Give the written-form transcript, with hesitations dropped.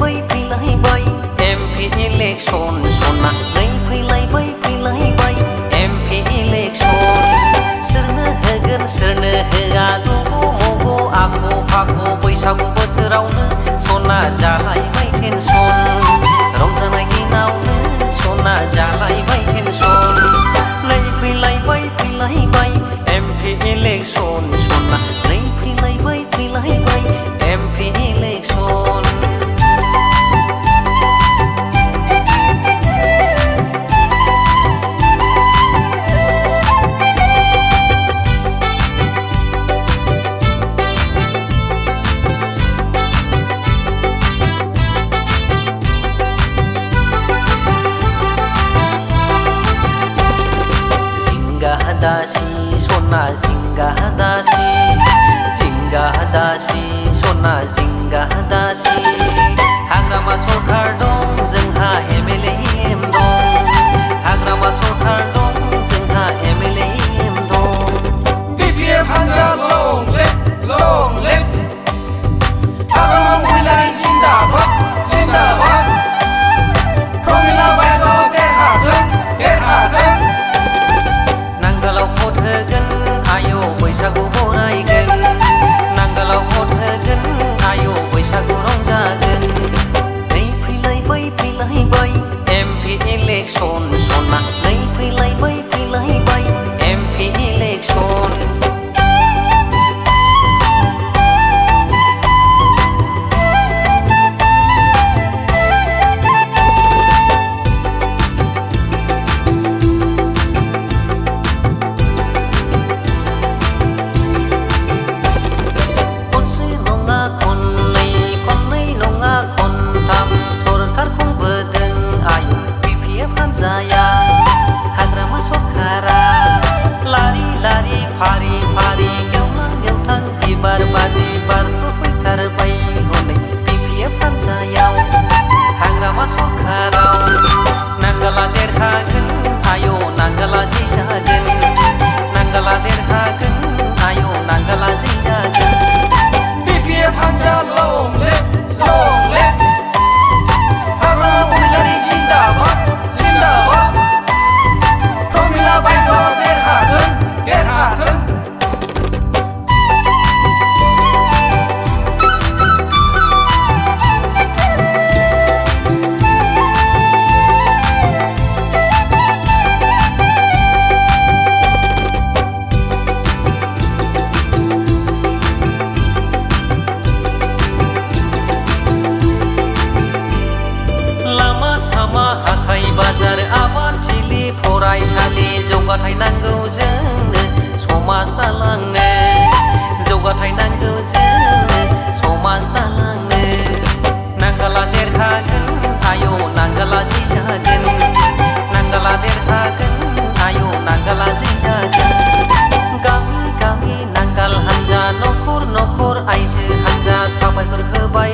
फैलायबाय MP election सना नै फैलायबाय MP इलेक्सन सोरनो होगोन सोरनो होआ दग' मग' आख' फाख' बैसागु बोथोरावनो सना जालायबाय टेनसन रंजानाय दिनावनो सना जालायबाय टेनसन नै फैलायबाय MP इलेक्सन सना नै फैलायबाय MP इलेक्सन दासी सना जिंगा दासी सना जिंगा दासी हाग्रामा सरकार दं जोंहा MLA दं हाग्रामा सरकार दं जोंहा MLA दं BPF हानजा लं लेफ्ट हाग्रामा महिलारि जिंदाबाद प्रमिला बाइग' देरहाथों नांगालाव भट होगोन आयौ बैसागु बरायगोन नांगालाव भट होगोन आयौ बैसागु रंजागोन नै फैलायबाय MP इलेक्सन सना नै फैलायबाय MP इलेक्सन हाग्रामा सरकारा लारि फारि गेवथां बिबार बादि बारफ्रुफैथारबाय हनै BPF हानजायाव हाग्रामा सरकाराव नांगाला देरहागोन आयौ नांगाला जै जागोन नांगाला देरहागोन आयौ नांगाला जै जागोन BPF हानजा लं लेफ्ट हाग्रामा महिलारि जिंदाबाद प्रमिला बाइग' देरहाथों हाथाय बाजार आबादथिलि फरायसालि जौगाथाय नांगौ जोंनो समाज दालांनो जौगाथाय नांगौ जोंनो समाज दालांनो नांगाला देरहागोन आयौ नांगाला जै जागोन नांगाला देरहागोन आयौ नांगाला जै जागोन गामि नांगाल हानजा नखर आइजो हानजा साबायखर होबाय